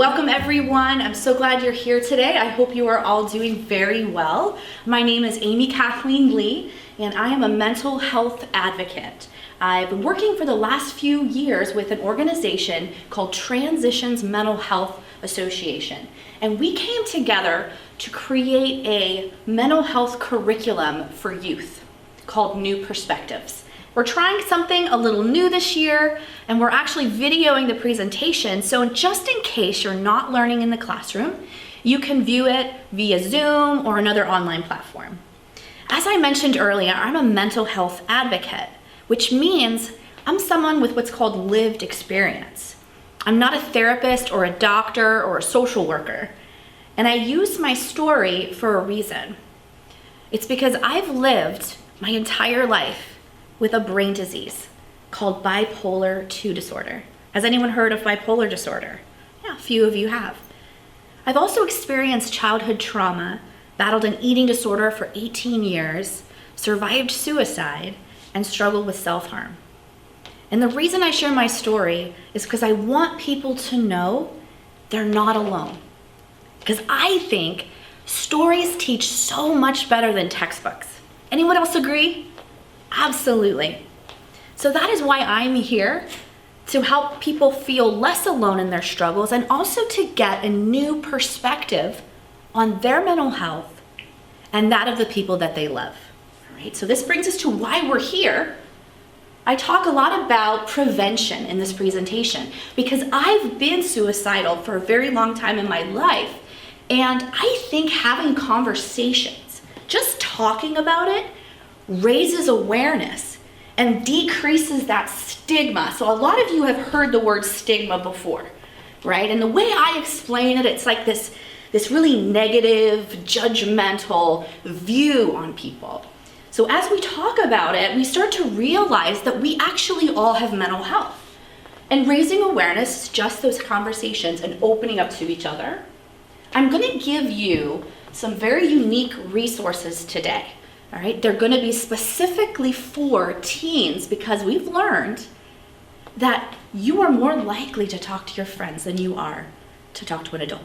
Welcome everyone. I'm so glad you're here today. I hope you are all doing very well. My name is Amy Kathleen Lee, and I am a mental health advocate. I've been working for the last few years with an organization called Transitions Mental Health Association. And we came together to create a mental health curriculum for youth called New Perspectives. We're trying something a little new this year, and we're actually videoing the presentation, so just in case you're not learning in the classroom, you can view it via Zoom or another online platform. As I mentioned earlier, I'm a mental health advocate, which means I'm someone with what's called lived experience. I'm not a therapist or a doctor or a social worker, and I use my story for a reason. It's because I've lived my entire life with a brain disease called bipolar 2 disorder. Has anyone heard of bipolar disorder? Yeah, a few of you have. I've also experienced childhood trauma, battled an eating disorder for 18 years, survived suicide, and struggled with self-harm. And the reason I share my story is because I want people to know they're not alone. Because I think stories teach so much better than textbooks. Anyone else agree? Absolutely. So that is why I'm here, to help people feel less alone in their struggles and also to get a new perspective on their mental health and that of the people that they love. All right, so this brings us to why we're here. I talk a lot about prevention in this presentation because I've been suicidal for a very long time in my life, and I think having conversations, just talking about it, raises awareness and decreases that stigma. So a lot of you have heard the word stigma before, right? And the way I explain it, it's like this really negative, judgmental view on people. So as we talk about it, we start to realize that we actually all have mental health. And raising awareness is just those conversations and opening up to each other. I'm gonna give you some very unique resources today. All right, they're going to be specifically for teens because we've learned that you are more likely to talk to your friends than you are to talk to an adult.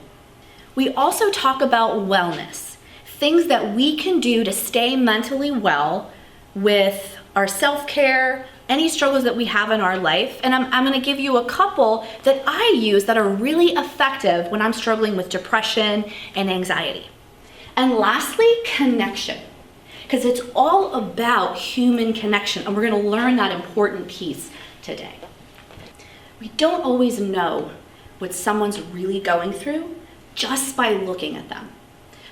We also talk about wellness, things that we can do to stay mentally well with our self-care, any struggles that we have in our life. And I'm going to give you a couple that I use that are really effective when I'm struggling with depression and anxiety. And lastly, connection. Because it's all about human connection, and we're going to learn that important piece today. We don't always know what someone's really going through just by looking at them.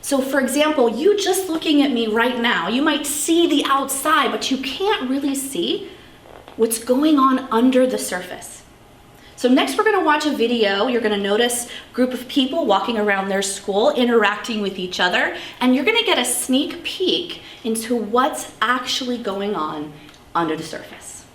So for example, you just looking at me right now, you might see the outside, but you can't really see what's going on under the surface. So next we're going to watch a video. You're going to notice a group of people walking around their school, interacting with each other, and you're going to get a sneak peek into what's actually going on under the surface.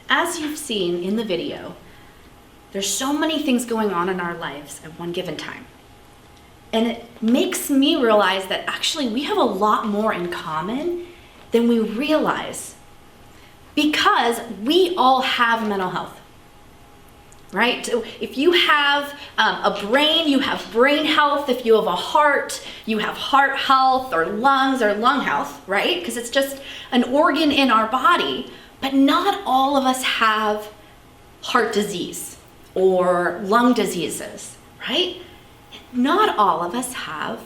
As you've seen in the video, there's so many things going on in our lives at one given time. And it makes me realize that actually we have a lot more in common than we realize, because we all have mental health, right? So if you have a brain, you have brain health. If you have a heart, you have heart health, or lung health, right? Because it's just an organ in our body. But not all of us have heart disease or lung diseases, right? Not all of us have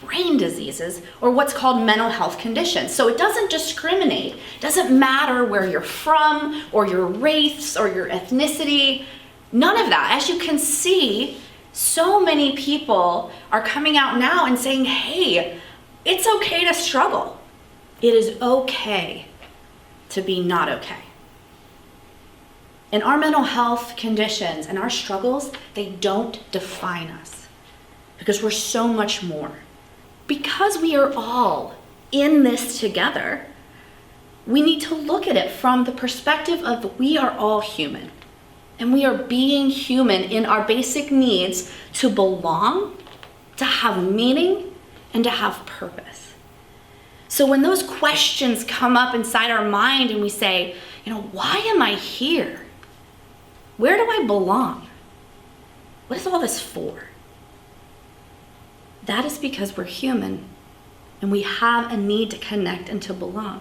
brain diseases or what's called mental health conditions. So it doesn't discriminate. It doesn't matter where you're from or your race or your ethnicity. None of that. As you can see, so many people are coming out now and saying, hey, it's okay to struggle. It is okay to be not okay. And our mental health conditions and our struggles, they don't define us, because we're so much more. Because we are all in this together, we need to look at it from the perspective of we are all human. And we are being human in our basic needs to belong, to have meaning, and to have purpose. So when those questions come up inside our mind and we say, why am I here? Where do I belong? What is all this for? That is because we're human and we have a need to connect and to belong.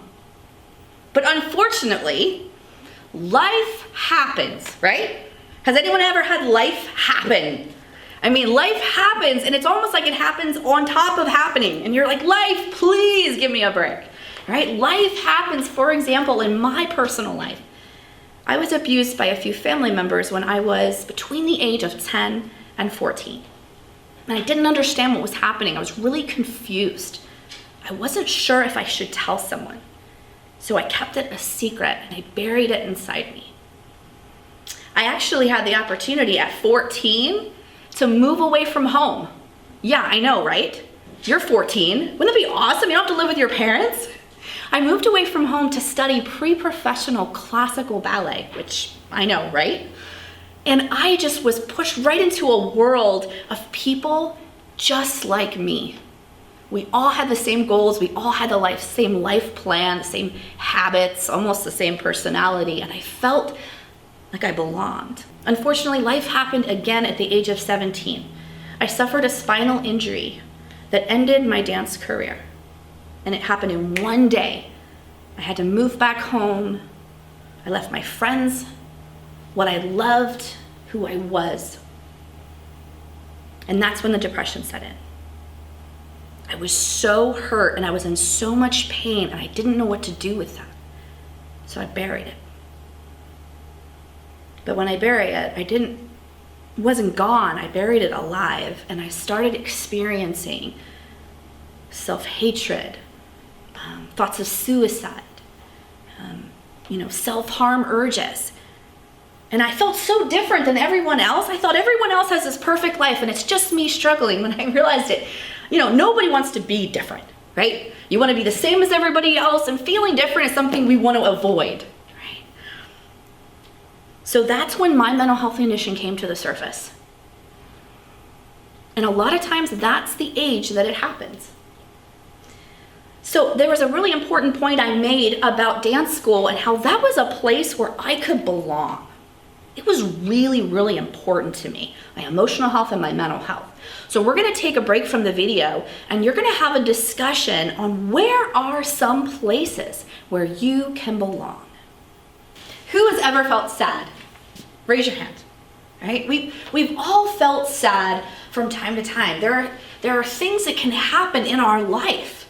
But unfortunately, life happens, right? Has anyone ever had life happen? I mean, life happens and it's almost like it happens on top of happening. And you're like, life, please give me a break, right? Life happens, for example, in my personal life. I was abused by a few family members when I was between the age of 10 and 14. And I didn't understand what was happening. I was really confused. I wasn't sure if I should tell someone. So I kept it a secret and I buried it inside me. I actually had the opportunity at 14 to move away from home. Yeah, I know, right? You're 14. Wouldn't that be awesome? You don't have to live with your parents. I moved away from home to study pre-professional classical ballet, which I know, right? And I just was pushed right into a world of people just like me. We all had the same goals. We all had the same life plan, the same habits, almost the same personality. And I felt like I belonged. Unfortunately, life happened again at the age of 17. I suffered a spinal injury that ended my dance career. And it happened in one day. I had to move back home. I left my friends, what I loved, who I was. And that's when the depression set in. I was so hurt and I was in so much pain and I didn't know what to do with that. So I buried it. But when I buried it, it wasn't gone. I buried it alive and I started experiencing self-hatred, thoughts of suicide, self-harm urges. And I felt so different than everyone else. I thought everyone else has this perfect life and it's just me struggling. When I realized it, nobody wants to be different, right? You want to be the same as everybody else, and feeling different is something we want to avoid, right? So that's when my mental health condition came to the surface. And a lot of times that's the age that it happens. So there was a really important point I made about dance school and how that was a place where I could belong. It was really, really important to me, my emotional health and my mental health. So we're gonna take a break from the video and you're gonna have a discussion on where are some places where you can belong. Who has ever felt sad? Raise your hand, right? We've all felt sad from time to time. There are things that can happen in our life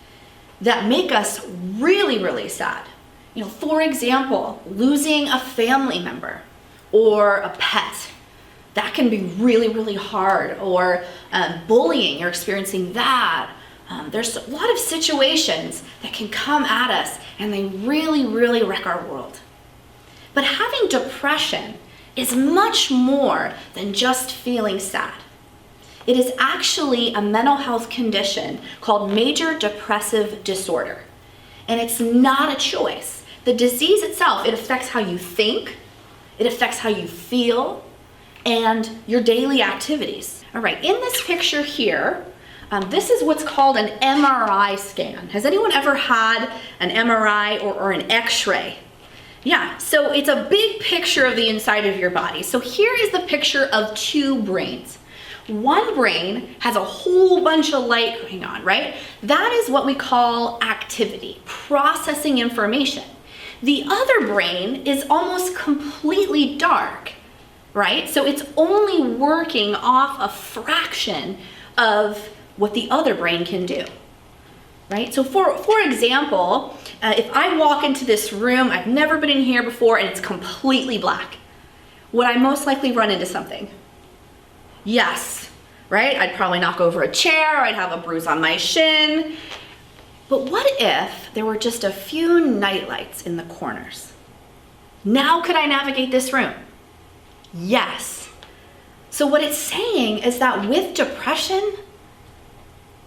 that make us really, really sad. For example, losing a family member or a pet. That can be really, really hard. Or bullying, you're experiencing that. There's a lot of situations that can come at us and they really, really wreck our world. But having depression is much more than just feeling sad. It is actually a mental health condition called major depressive disorder. And it's not a choice. The disease itself, it affects how you think, it affects how you feel, and your daily activities. All right, in this picture here, this is what's called an MRI scan. Has anyone ever had an MRI or an X-ray? Yeah, so it's a big picture of the inside of your body. So here is the picture of two brains. One brain has a whole bunch of light going on, right? That is what we call activity, processing information. The other brain is almost completely dark, right? So it's only working off a fraction of what the other brain can do, right? So for example, if I walk into this room, I've never been in here before, and it's completely black, would I most likely run into something? Yes, right? I'd probably knock over a chair, I'd have a bruise on my shin. But what if there were just a few nightlights in the corners? Now could I navigate this room? Yes. So what it's saying is that with depression,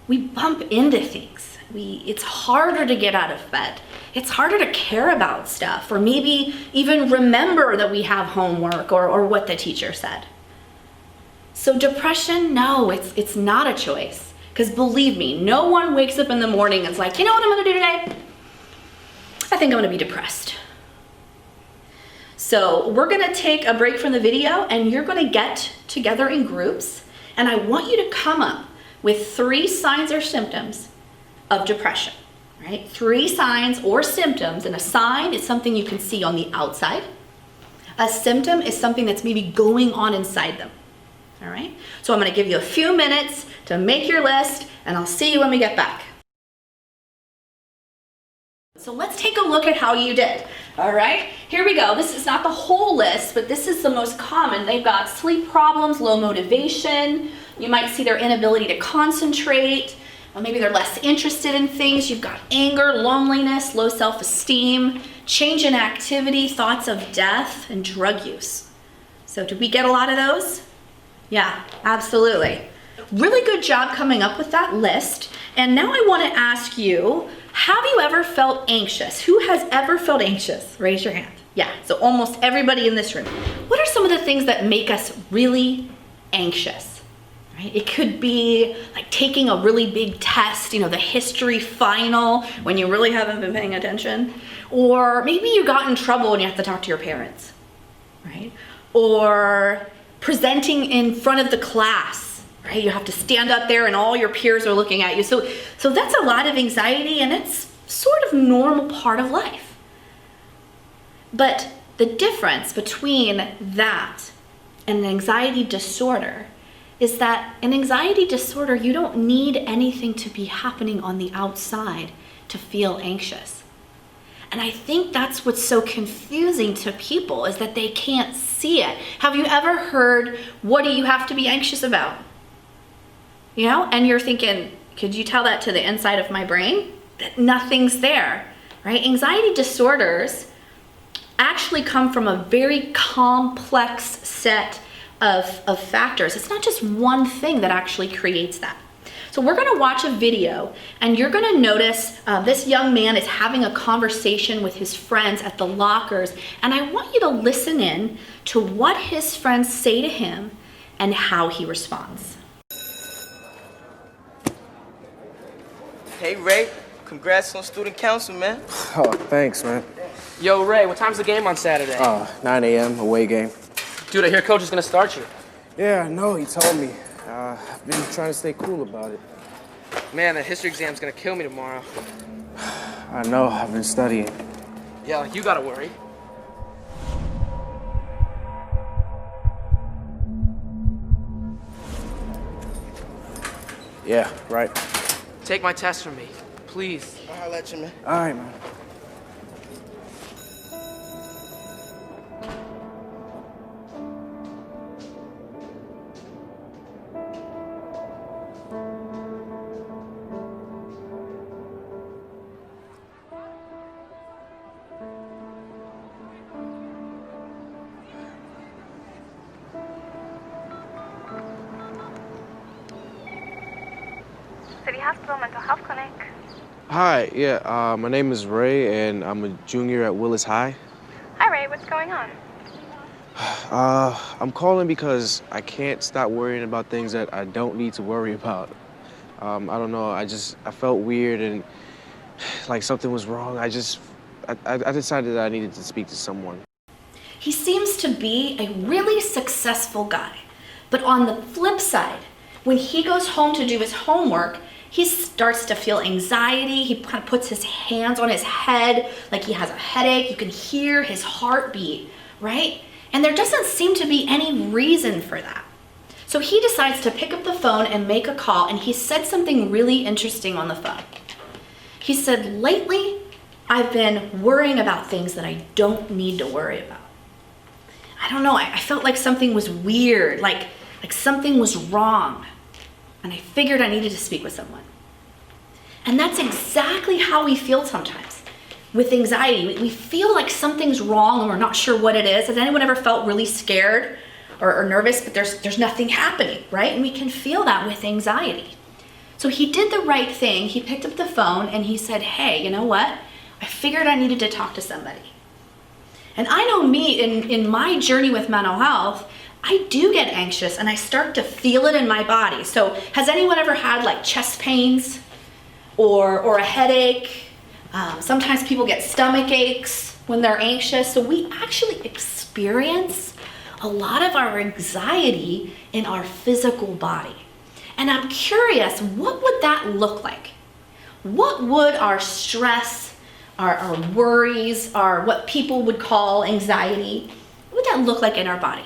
we bump into things. It's harder to get out of bed. It's harder to care about stuff, or maybe even remember that we have homework or what the teacher said. So depression, no, it's not a choice. Because believe me, no one wakes up in the morning and is like, you know what I'm gonna do today? I think I'm gonna be depressed. So we're gonna take a break from the video, and you're gonna get together in groups, and I want you to come up with 3 signs or symptoms of depression, right? 3 signs or symptoms, and a sign is something you can see on the outside. A symptom is something that's maybe going on inside them. All right, so I'm going to give you a few minutes to make your list, and I'll see you when we get back. So let's take a look at how you did. All right, here we go. This is not the whole list, but this is the most common. They've got sleep problems, low motivation. You might see their inability to concentrate. Maybe they're less interested in things. You've got anger, loneliness, low self-esteem, change in activity, thoughts of death, and drug use. So did we get a lot of those? Yeah, absolutely. Really good job coming up with that list. And now I want to ask you, have you ever felt anxious? Who has ever felt anxious? Raise your hand. Yeah, so almost everybody in this room. What are some of the things that make us really anxious? Right? It could be like taking a really big test, the history final when you really haven't been paying attention. Or maybe you got in trouble and you have to talk to your parents, right? Or presenting in front of the class, right? You have to stand up there and all your peers are looking at you. So that's a lot of anxiety, and it's sort of normal part of life. But the difference between that and an anxiety disorder is that an anxiety disorder, you don't need anything to be happening on the outside to feel anxious. And I think that's what's so confusing to people, is that they can't see it. Have you ever heard, what do you have to be anxious about? And you're thinking, could you tell that to the inside of my brain? That nothing's there, right? Anxiety disorders actually come from a very complex set of factors. It's not just one thing that actually creates that. So we're gonna watch a video, and you're gonna notice this young man is having a conversation with his friends at the lockers, and I want you to listen in to what his friends say to him and how he responds. Hey Ray, congrats on student council, man. Oh, thanks, man. Yo, Ray, what time's the game on Saturday? 9 a.m. away game. Dude, I hear coach is gonna start you. Yeah, I know, he told me. I've been trying to stay cool about it. Man, that history exam's gonna kill me tomorrow. I know, I've been studying. Yeah, like you gotta worry. Yeah, right. Take my test from me, please. I'll let you, man. All right, man. City Hospital Mental Health Clinic. Hi, yeah, my name is Ray, and I'm a junior at Willis High. Hi, Ray. What's going on? I'm calling because I can't stop worrying about things that I don't need to worry about. I don't know, I felt weird and like something was wrong. I decided that I needed to speak to someone. He seems to be a really successful guy. But on the flip side, when he goes home to do his homework, he starts to feel anxiety. He kind of puts his hands on his head like he has a headache. You can hear his heartbeat, right? And there doesn't seem to be any reason for that. So he decides to pick up the phone and make a call, and he said something really interesting on the phone. He said, lately, I've been worrying about things that I don't need to worry about. I don't know, I felt like something was weird, like something was wrong. And I figured I needed to speak with someone. And that's exactly how we feel sometimes with anxiety. We feel like something's wrong and we're not sure what it is. Has anyone ever felt really scared or nervous, but there's nothing happening, right? And we can feel that with anxiety. So he did the right thing. He picked up the phone and he said, hey, you know what? I figured I needed to talk to somebody. And I know me, in my journey with mental health, I do get anxious and I start to feel it in my body. So has anyone ever had like chest pains or a headache? Sometimes people get stomach aches when they're anxious. So we actually experience a lot of our anxiety in our physical body. And I'm curious, what would that look like? What would our stress, our worries, our what people would call anxiety, what would that look like in our body?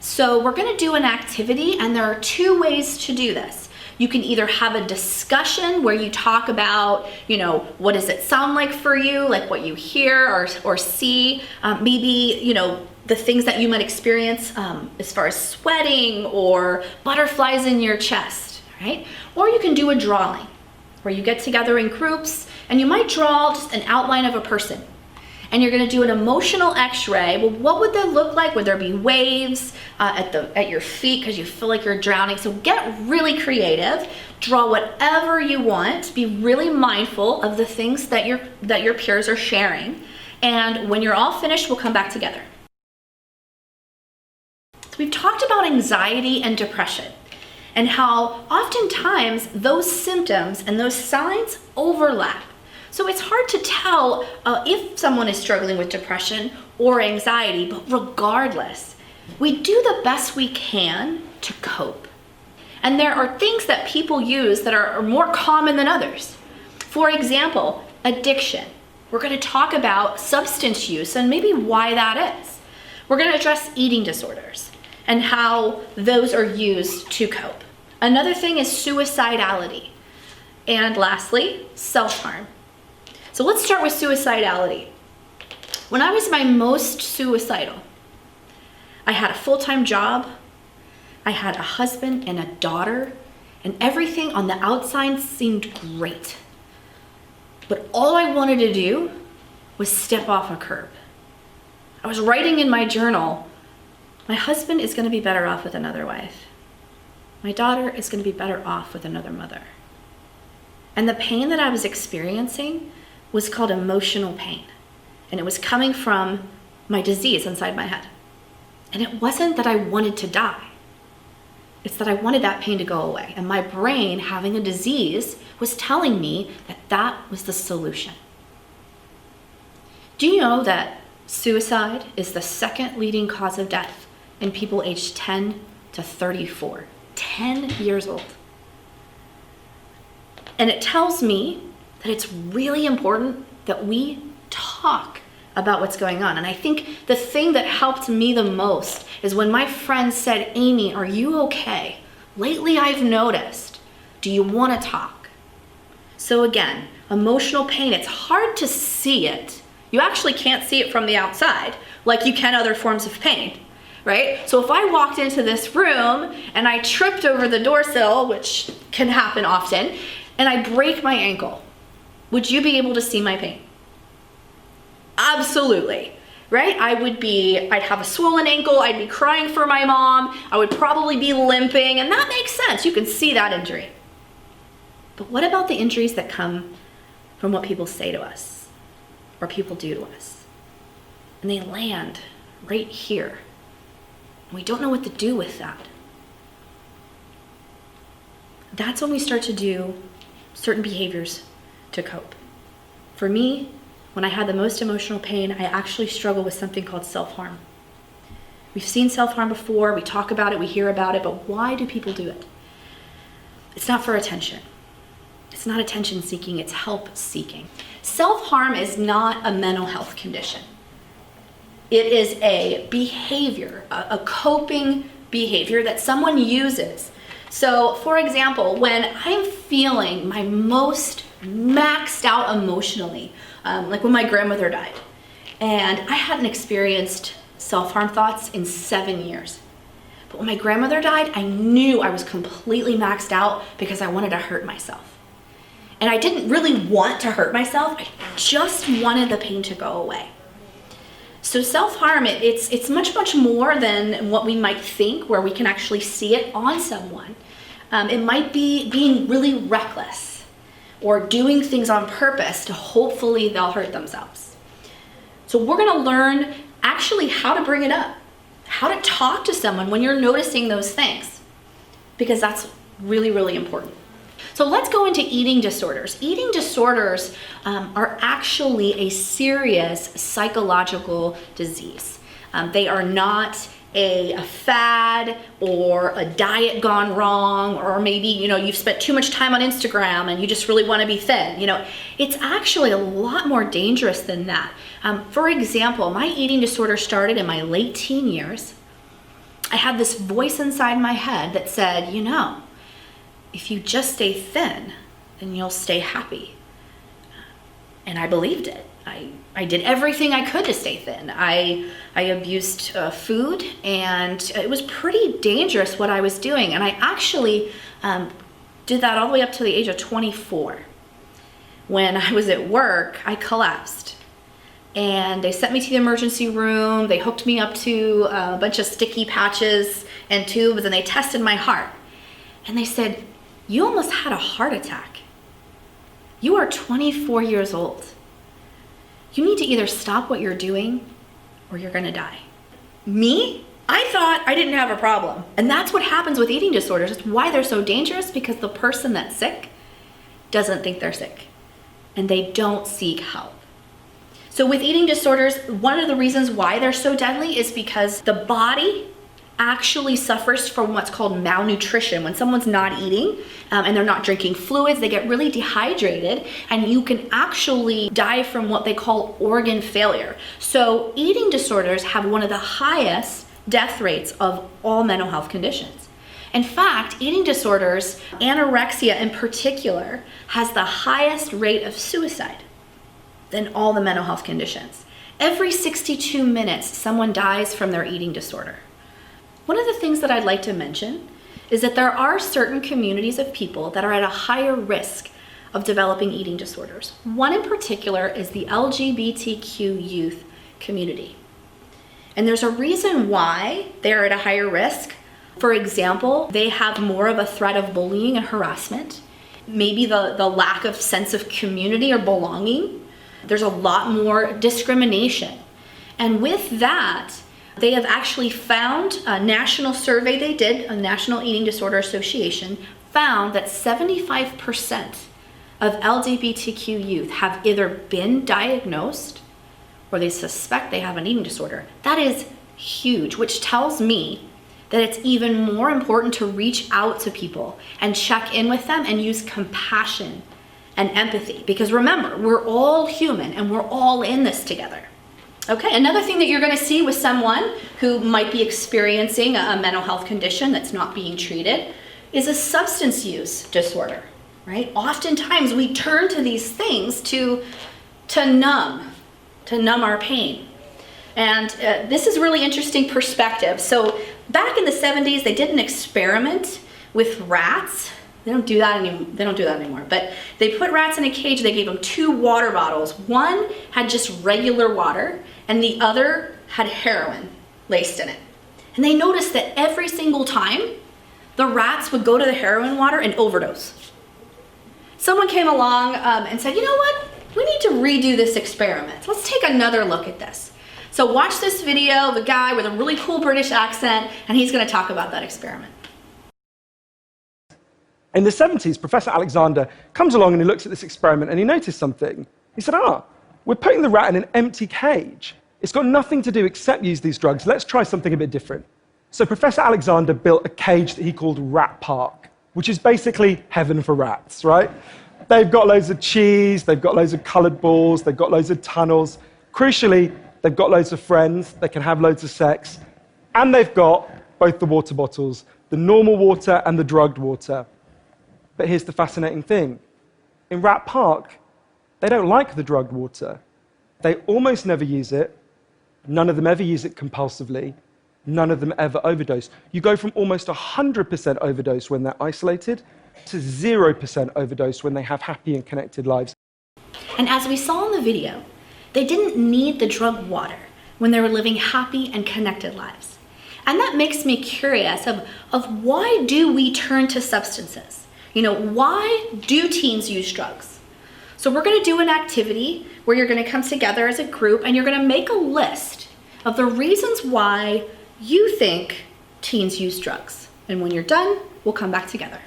So we're gonna do an activity, and there are two ways to do this. You can either have a discussion where you talk about, what does it sound like for you, like what you hear or see, maybe, the things that you might experience as far as sweating or butterflies in your chest, right? Or you can do a drawing where you get together in groups and you might draw just an outline of a person. And you're gonna do an emotional x-ray. Well, what would that look like? Would there be waves at your feet because you feel like you're drowning? So get really creative, draw whatever you want, be really mindful of the things that your peers are sharing. And when you're all finished, we'll come back together. So we've talked about anxiety and depression and how oftentimes those symptoms and those signs overlap. So it's hard to tell if someone is struggling with depression or anxiety, but regardless, we do the best we can to cope. And there are things that people use that are more common than others. For example, addiction. We're going to talk about substance use and maybe why that is. We're going to address eating disorders and how those are used to cope. Another thing is suicidality. And lastly, self-harm. So let's start with suicidality. When I was my most suicidal, I had a full-time job, I had a husband and a daughter, and everything on the outside seemed great. But all I wanted to do was step off a curb. I was writing in my journal, my husband is going to be better off with another wife. My daughter is going to be better off with another mother. And the pain that I was experiencing was called emotional pain. And it was coming from my disease inside my head. And it wasn't that I wanted to die. It's that I wanted that pain to go away. And my brain, having a disease, was telling me that that was the solution. Do you know that suicide is the second leading cause of death in people aged 10 to 34? 10 years old. And it tells me that it's really important that we talk about what's going on. And I think the thing that helped me the most is when my friend said, Amy, are you okay? Lately I've noticed, do you want to talk? So again, emotional pain, it's hard to see it. You actually can't see it from the outside like you can other forms of pain, right? So if I walked into this room and I tripped over the door sill, which can happen often, and I break my ankle, would you be able to see my pain? Absolutely, right? I'd have a swollen ankle, I'd be crying for my mom, I would probably be limping, and that makes sense. You can see that injury. But what about the injuries that come from what people say to us or people do to us. And they land right here. We don't know what to do with that. That's when we start to do certain behaviors to cope. For me, when I had the most emotional pain, I actually struggled with something called self-harm. We've seen self-harm before, we talk about it, we hear about it, but why do people do it? It's not for attention. It's not attention seeking, it's help seeking. Self-harm is not a mental health condition. It is a behavior, a coping behavior that someone uses. So, for example, when I'm feeling my most maxed out emotionally, like when my grandmother died, and I hadn't experienced self-harm thoughts in 7 years. But when my grandmother died, I knew I was completely maxed out because I wanted to hurt myself. And I didn't really want to hurt myself, I just wanted the pain to go away. So self-harm, it's much more than what we might think, where we can actually see it on someone. It might be being really reckless or doing things on purpose to hopefully they'll hurt themselves. So we're gonna learn actually how to bring it up, how to talk to someone when you're noticing those things, because that's really, really important. So let's go into eating disorders. Eating disorders are actually a serious psychological disease. They are not a fad or a diet gone wrong, or maybe you've spent too much time on Instagram and you just really want to be thin. It's actually a lot more dangerous than that. For example, my eating disorder started in my late teen years. I had this voice inside my head that said, if you just stay thin, then you'll stay happy. And I believed it. I did everything I could to stay thin. I abused food, and it was pretty dangerous what I was doing. And I actually did that all the way up to the age of 24. When I was at work, I collapsed. And they sent me to the emergency room. They hooked me up to a bunch of sticky patches and tubes, and they tested my heart. And they said, "You almost had a heart attack. You are 24 years old. You need to either stop what you're doing or you're gonna die." Me? I thought I didn't have a problem. And that's what happens with eating disorders. It's why they're so dangerous, because the person that's sick doesn't think they're sick and they don't seek help. So with eating disorders, one of the reasons why they're so deadly is because the body actually suffers from what's called malnutrition. When someone's not eating and they're not drinking fluids, they get really dehydrated, and you can actually die from what they call organ failure. So eating disorders have one of the highest death rates of all mental health conditions. In fact, eating disorders, anorexia in particular, has the highest rate of suicide than all the mental health conditions. Every 62 minutes, someone dies from their eating disorder. One of the things that I'd like to mention is that there are certain communities of people that are at a higher risk of developing eating disorders. One in particular is the LGBTQ youth community. And there's a reason why they're at a higher risk. For example, they have more of a threat of bullying and harassment, maybe the lack of sense of community or belonging. There's a lot more discrimination. And with that, they have actually found, a national survey they did, a National Eating Disorder Association, found that 75% of LGBTQ youth have either been diagnosed or they suspect they have an eating disorder. That is huge, which tells me that it's even more important to reach out to people and check in with them and use compassion and empathy. Because remember, we're all human and we're all in this together. Okay, another thing that you're going to see with someone who might be experiencing a mental health condition that's not being treated is a substance use disorder, right? Oftentimes we turn to these things to numb our pain. And this is really interesting perspective. So back in the 70s, they did an experiment with rats. They don't do that anymore. But they put rats in a cage. They gave them 2 water bottles. One had just regular water, and the other had heroin laced in it. And they noticed that every single time, the rats would go to the heroin water and overdose. someone came along and said, you know what? We need to redo this experiment. Let's take another look at this. So watch this video of a guy with a really cool British accent, and he's going to talk about that experiment. In the 70s, Professor Alexander comes along and he looks at this experiment and he noticed something. He said, we're putting the rat in an empty cage. It's got nothing to do except use these drugs. Let's try something a bit different. So Professor Alexander built a cage that he called Rat Park, which is basically heaven for rats, right? They've got loads of cheese, they've got loads of colored balls, they've got loads of tunnels. Crucially, they've got loads of friends, they can have loads of sex, and they've got both the water bottles, the normal water and the drugged water. But here's the fascinating thing. In Rat Park, they don't like the drugged water. They almost never use it. None of them ever use it compulsively. None of them ever overdose. You go from almost 100% overdose when they're isolated to 0% overdose when they have happy and connected lives. And as we saw in the video, they didn't need the drugged water when they were living happy and connected lives. And that makes me curious of why do we turn to substances? You know, why do teens use drugs? So we're going to do an activity where you're going to come together as a group and you're going to make a list of the reasons why you think teens use drugs. And when you're done, we'll come back together.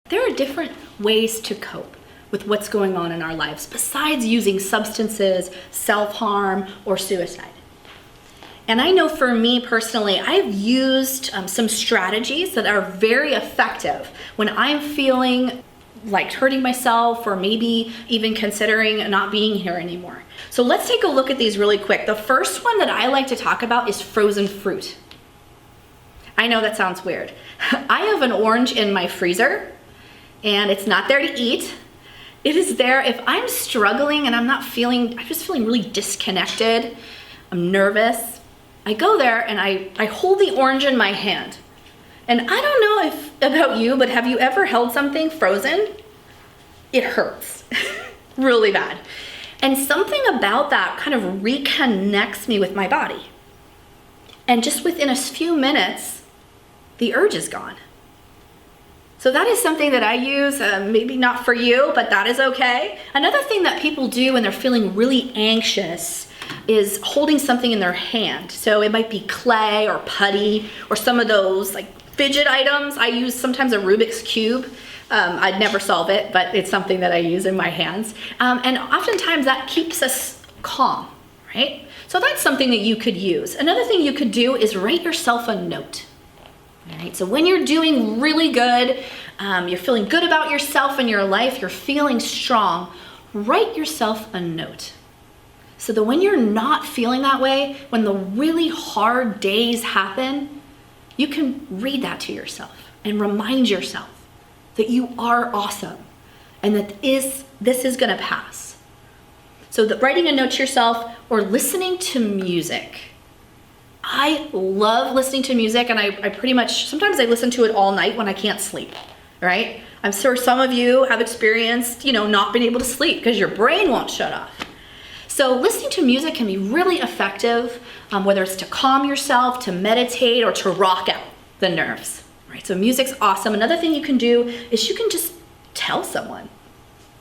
There are different ways to cope with what's going on in our lives besides using substances, self-harm, or suicide. And I know for me personally, I've used some strategies that are very effective when I'm feeling like hurting myself or maybe even considering not being here anymore. So let's take a look at these really quick. The first one that I like to talk about is frozen fruit. I know that sounds weird. I have an orange in my freezer and it's not there to eat. It is there if I'm struggling and I'm just feeling really disconnected, I'm nervous. I go there and I hold the orange in my hand. And I don't know about you, but have you ever held something frozen? It hurts really bad. And something about that kind of reconnects me with my body. And just within a few minutes, the urge is gone. So that is something that I use, maybe not for you, but that is okay. Another thing that people do when they're feeling really anxious is holding something in their hand. So it might be clay or putty or some of those like fidget items. I use sometimes a Rubik's Cube. I'd never solve it, but it's something that I use in my hands. And oftentimes that keeps us calm, right? So that's something that you could use. Another thing you could do is write yourself a note. All right, so when you're doing really good, you're feeling good about yourself and your life, you're feeling strong, write yourself a note. So that when you're not feeling that way, when the really hard days happen, you can read that to yourself and remind yourself that you are awesome and that this is gonna pass. So that writing a note to yourself or listening to music. I love listening to music and I pretty much, sometimes I listen to it all night when I can't sleep, right? I'm sure some of you have experienced, not being able to sleep because your brain won't shut off. So listening to music can be really effective, whether it's to calm yourself, to meditate, or to rock out the nerves, right? So music's awesome. Another thing you can do is you can just tell someone,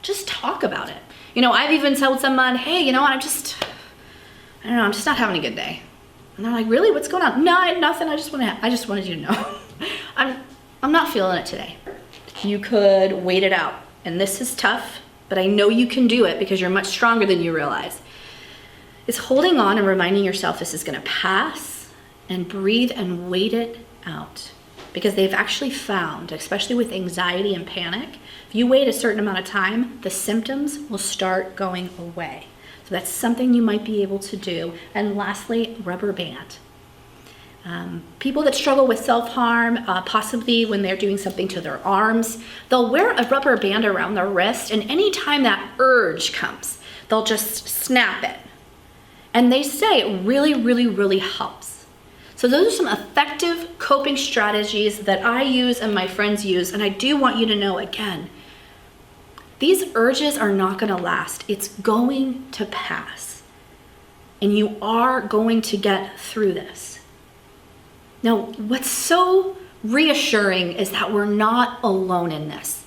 just talk about it. I've even told someone, hey, I'm just not having a good day. And they're like, really, what's going on? No, nothing, I just wanted you to know. I'm not feeling it today. You could wait it out. And this is tough, but I know you can do it because you're much stronger than you realize. It's holding on and reminding yourself this is gonna pass and breathe and wait it out. Because they've actually found, especially with anxiety and panic, if you wait a certain amount of time, the symptoms will start going away. So that's something you might be able to do. And lastly, rubber band. People that struggle with self-harm, possibly when they're doing something to their arms, they'll wear a rubber band around their wrist, and anytime that urge comes, they'll just snap it. And they say it really, really, really helps. So those are some effective coping strategies that I use and my friends use, and I do want you to know again, these urges are not gonna last. It's going to pass. And you are going to get through this. Now, what's so reassuring is that we're not alone in this.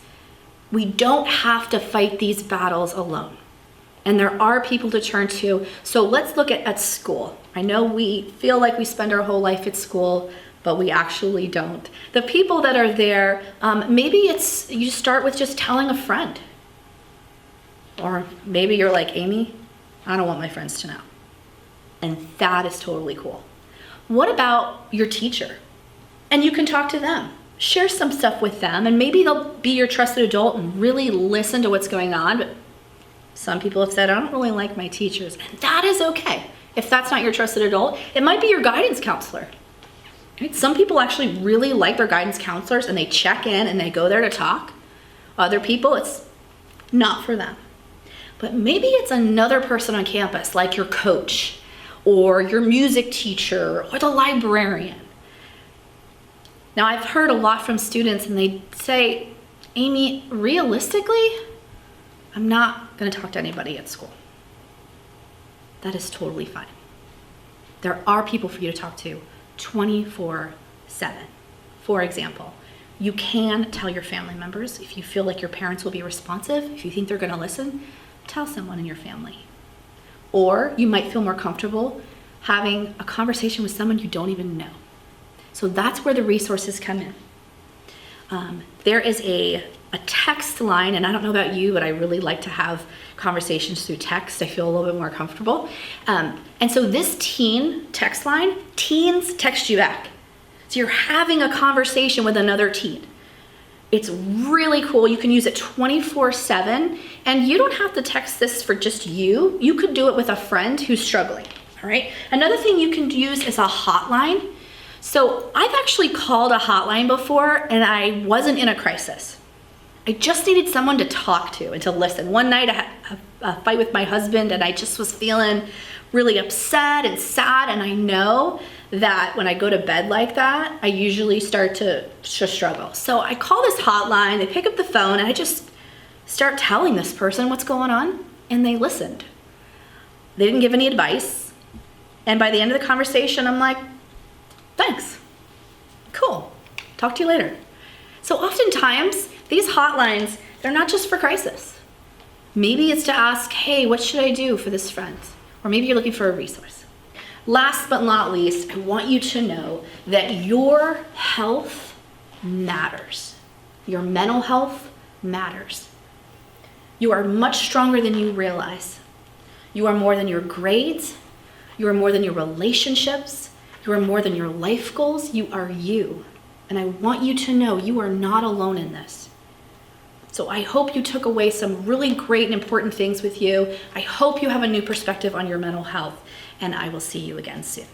We don't have to fight these battles alone. And there are people to turn to. So let's look at school. I know we feel like we spend our whole life at school, but we actually don't. The people that are there, maybe you start with just telling a friend. Or maybe you're like, Amy, I don't want my friends to know. And that is totally cool. What about your teacher? And you can talk to them. Share some stuff with them, and maybe they'll be your trusted adult and really listen to what's going on. But some people have said, I don't really like my teachers. And that is okay. If that's not your trusted adult, it might be your guidance counselor. Right? Some people actually really like their guidance counselors and they check in and they go there to talk. Other people, it's not for them. But maybe it's another person on campus, like your coach or your music teacher or the librarian. Now, I've heard a lot from students and they say, Amy, realistically, I'm not going to talk to anybody at school. That is totally fine. There are people for you to talk to 24/7. For example, you can tell your family members if you feel like your parents will be responsive, if you think they're going to listen, tell someone in your family. Or you might feel more comfortable having a conversation with someone you don't even know. So that's where the resources come in. There is a text line, and I don't know about you, but I really like to have conversations through text. I feel a little bit more comfortable. And so this teen text line, teens text you back. So you're having a conversation with another teen. It's really cool. You can use it 24/7, and you don't have to text this for just you. You could do it with a friend who's struggling, all right? Another thing you can use is a hotline. So I've actually called a hotline before, and I wasn't in a crisis. I just needed someone to talk to and to listen. One night I had a fight with my husband, and I just was feeling really upset and sad, and I know that when I go to bed like that, I usually start to struggle. So I call this hotline, they pick up the phone, and I just start telling this person what's going on, and they listened. They didn't give any advice, and by the end of the conversation, I'm like, thanks, cool, talk to you later. So oftentimes, these hotlines, they're not just for crisis. Maybe it's to ask, hey, what should I do for this friend? Or maybe you're looking for a resource. Last but not least, I want you to know that your health matters. Your mental health matters. You are much stronger than you realize. You are more than your grades. You are more than your relationships. You are more than your life goals. You are you. And I want you to know you are not alone in this. So I hope you took away some really great and important things with you. I hope you have a new perspective on your mental health, and I will see you again soon.